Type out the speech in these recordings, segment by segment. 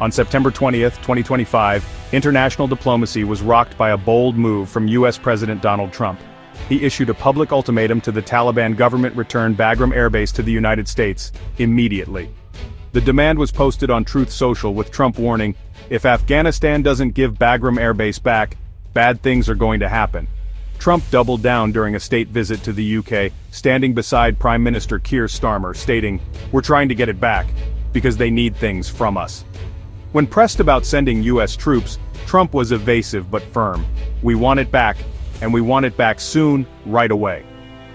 On September 20th, 2025, international diplomacy was rocked by a bold move from U.S. President Donald Trump. He issued a public ultimatum to the Taliban government to return Bagram Air Base to the United States, immediately. The demand was posted on Truth Social with Trump warning, "If Afghanistan doesn't give Bagram Air Base back, bad things are going to happen." Trump doubled down during a state visit to the UK, standing beside Prime Minister Keir Starmer, stating, "We're trying to get it back, because they need things from us." When pressed about sending U.S. troops, Trump was evasive but firm. "We want it back, and we want it back soon, right away."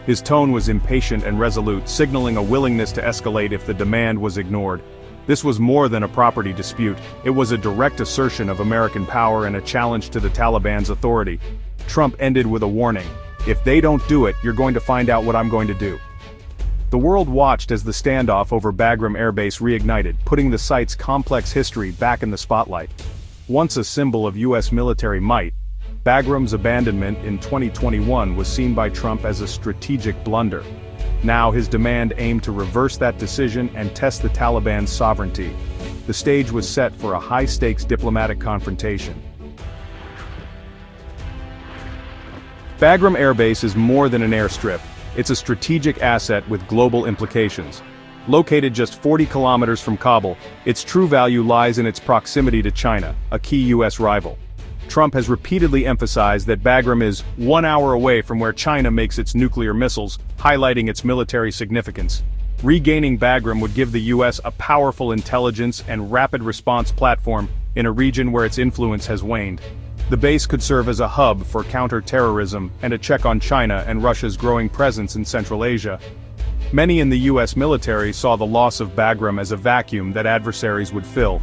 His tone was impatient and resolute, signaling a willingness to escalate if the demand was ignored. This was more than a property dispute, it was a direct assertion of American power and a challenge to the Taliban's authority. Trump ended with a warning, "If they don't do it, you're going to find out what I'm going to do." The world watched as the standoff over Bagram Air Base reignited, putting the site's complex history back in the spotlight. Once a symbol of U.S. military might, Bagram's abandonment in 2021 was seen by Trump as a strategic blunder. Now his demand aimed to reverse that decision and test the Taliban's sovereignty. The stage was set for a high-stakes diplomatic confrontation. Bagram Air Base is more than an airstrip. It's a strategic asset with global implications. Located just 40 kilometers from Kabul, its true value lies in its proximity to China, a key U.S. rival. Trump has repeatedly emphasized that Bagram is 1 hour away from where China makes its nuclear missiles, highlighting its military significance. Regaining Bagram would give the U.S. a powerful intelligence and rapid response platform in a region where its influence has waned. The base could serve as a hub for counter-terrorism and a check on China and Russia's growing presence in Central Asia. Many in the U.S. military saw the loss of Bagram as a vacuum that adversaries would fill.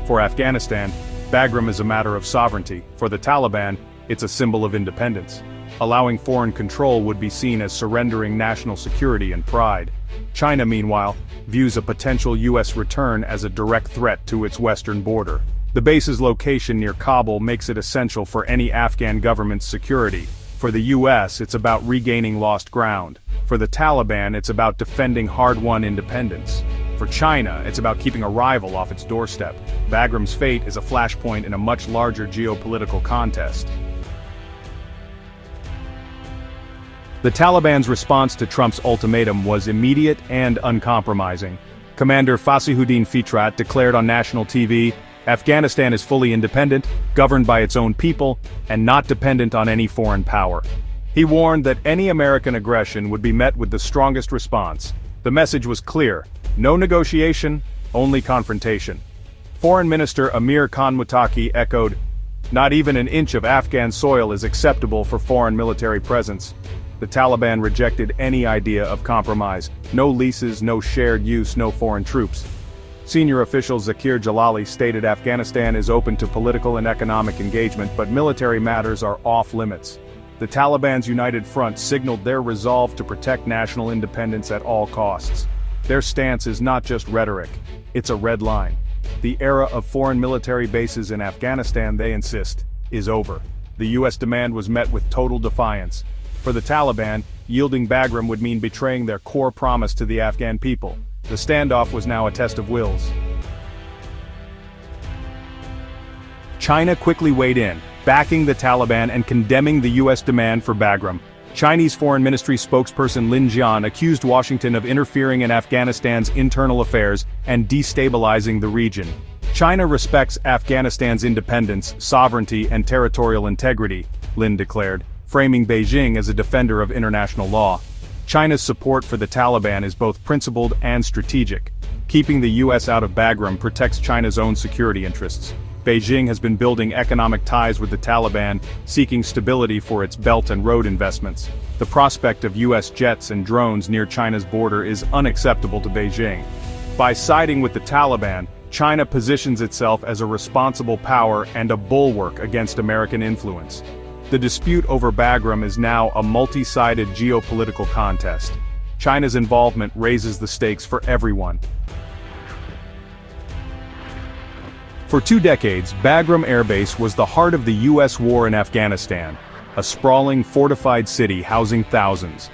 For Afghanistan, Bagram is a matter of sovereignty. For the Taliban, it's a symbol of independence. Allowing foreign control would be seen as surrendering national security and pride. China, meanwhile, views a potential U.S. return as a direct threat to its western border. The base's location near Kabul makes it essential for any Afghan government's security. For the U.S., it's about regaining lost ground. For the Taliban, it's about defending hard-won independence. For China, it's about keeping a rival off its doorstep. Bagram's fate is a flashpoint in a much larger geopolitical contest. The Taliban's response to Trump's ultimatum was immediate and uncompromising. Commander Fasihuddin Fitrat declared on national TV, "Afghanistan is fully independent, governed by its own people, and not dependent on any foreign power." He warned that any American aggression would be met with the strongest response. The message was clear: no negotiation, only confrontation. Foreign Minister Amir Khan Muttaqi echoed, "Not even an inch of Afghan soil is acceptable for foreign military presence." The Taliban rejected any idea of compromise: no leases, no shared use, no foreign troops. Senior official Zakir Jalali stated Afghanistan is open to political and economic engagement, but military matters are off-limits. The Taliban's united front signaled their resolve to protect national independence at all costs. Their stance is not just rhetoric, it's a red line. The era of foreign military bases in Afghanistan, they insist, is over. The U.S. demand was met with total defiance. For the Taliban, yielding Bagram would mean betraying their core promise to the Afghan people. The standoff was now a test of wills. China quickly weighed in, backing the Taliban and condemning the U.S. demand for Bagram. Chinese Foreign Ministry spokesperson Lin Jian accused Washington of interfering in Afghanistan's internal affairs and destabilizing the region. China respects Afghanistan's independence, sovereignty, and territorial integrity, Lin declared, framing Beijing as a defender of international law. China's support for the Taliban is both principled and strategic. Keeping the U.S. out of Bagram protects China's own security interests. Beijing has been building economic ties with the Taliban, seeking stability for its Belt and Road investments. The prospect of U.S. jets and drones near China's border is unacceptable to Beijing. By siding with the Taliban, China positions itself as a responsible power and a bulwark against American influence. The dispute over Bagram is now a multi-sided geopolitical contest. China's involvement raises the stakes for everyone. For 2 decades, Bagram Air Base was the heart of the U.S. war in Afghanistan, a sprawling, fortified city housing thousands.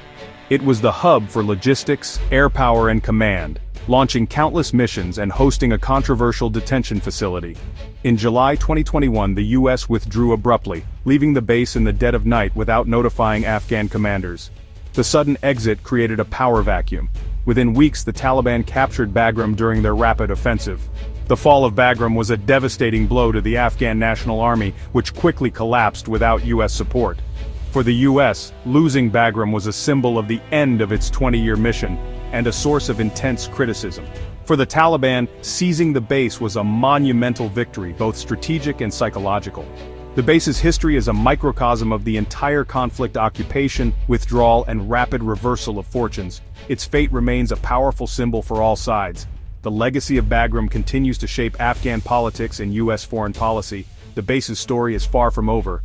It was the hub for logistics, air power and command, launching countless missions and hosting a controversial detention facility. In July 2021, the U.S. withdrew abruptly, leaving the base in the dead of night without notifying Afghan commanders. The sudden exit created a power vacuum. Within weeks, the Taliban captured Bagram during their rapid offensive. The fall of Bagram was a devastating blow to the Afghan National Army, which quickly collapsed without U.S. support. For the U.S., losing Bagram was a symbol of the end of its 20-year mission, and a source of intense criticism. For the Taliban, seizing the base was a monumental victory, both strategic and psychological. The base's history is a microcosm of the entire conflict: occupation, withdrawal, and rapid reversal of fortunes. Its fate remains a powerful symbol for all sides. The legacy of Bagram continues to shape Afghan politics and U.S. foreign policy. The base's story is far from over.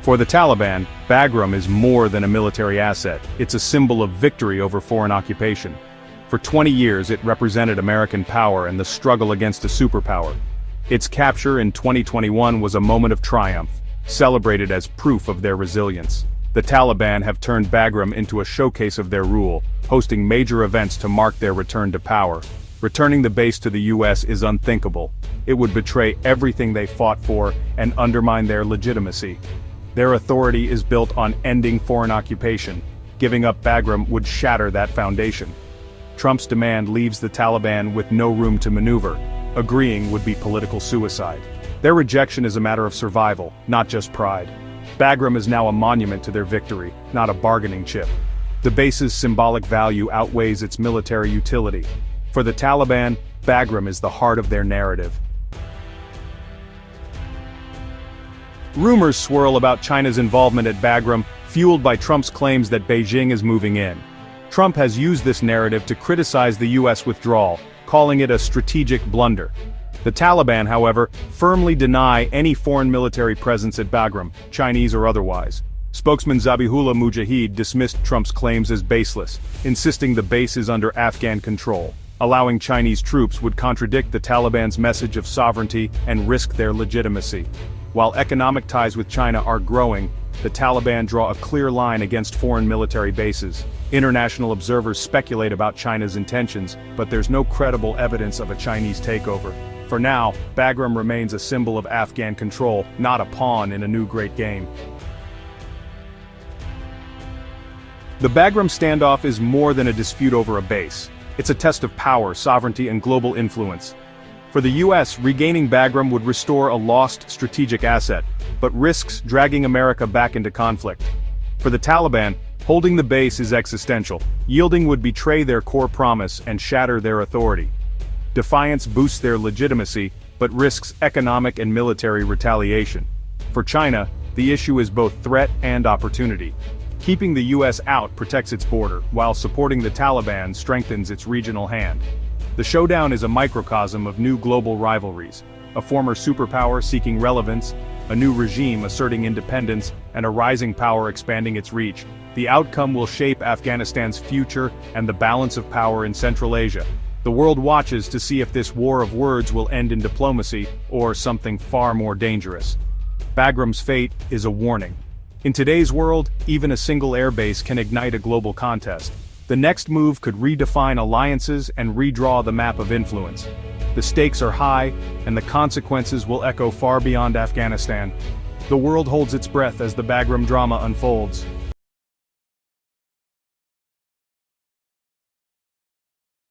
For the Taliban, Bagram is more than a military asset. It's a symbol of victory over foreign occupation. For 20 years, it represented American power and the struggle against a superpower. Its capture in 2021 was a moment of triumph, celebrated as proof of their resilience. The Taliban have turned Bagram into a showcase of their rule, hosting major events to mark their return to power. Returning the base to the U.S. is unthinkable. It would betray everything they fought for and undermine their legitimacy. Their authority is built on ending foreign occupation. Giving up Bagram would shatter that foundation. Trump's demand leaves the Taliban with no room to maneuver. Agreeing would be political suicide. Their rejection is a matter of survival, not just pride. Bagram is now a monument to their victory, not a bargaining chip. The base's symbolic value outweighs its military utility. For the Taliban, Bagram is the heart of their narrative. Rumors swirl about China's involvement at Bagram, fueled by Trump's claims that Beijing is moving in. Trump has used this narrative to criticize the U.S. withdrawal, calling it a strategic blunder. The Taliban, however, firmly deny any foreign military presence at Bagram, Chinese or otherwise. Spokesman Zabihullah Mujahid dismissed Trump's claims as baseless, insisting the base is under Afghan control. Allowing Chinese troops would contradict the Taliban's message of sovereignty and risk their legitimacy. While economic ties with China are growing, the Taliban draw a clear line against foreign military bases. International observers speculate about China's intentions, but there's no credible evidence of a Chinese takeover. For now, Bagram remains a symbol of Afghan control, not a pawn in a new great game. The Bagram standoff is more than a dispute over a base. It's a test of power, sovereignty, and global influence. For the U.S., regaining Bagram would restore a lost strategic asset, but risks dragging America back into conflict. For the Taliban, holding the base is existential. Yielding would betray their core promise and shatter their authority. Defiance boosts their legitimacy, but risks economic and military retaliation. For China, the issue is both threat and opportunity. Keeping the U.S. out protects its border, while supporting the Taliban strengthens its regional hand. The showdown is a microcosm of new global rivalries: a former superpower seeking relevance, a new regime asserting independence, and a rising power expanding its reach. The outcome will shape Afghanistan's future and the balance of power in Central Asia. The world watches to see if this war of words will end in diplomacy or something far more dangerous. Bagram's fate is a warning. In today's world, even a single airbase can ignite a global contest. The next move could redefine alliances and redraw the map of influence. The stakes are high, and the consequences will echo far beyond Afghanistan. The world holds its breath as the Bagram drama unfolds.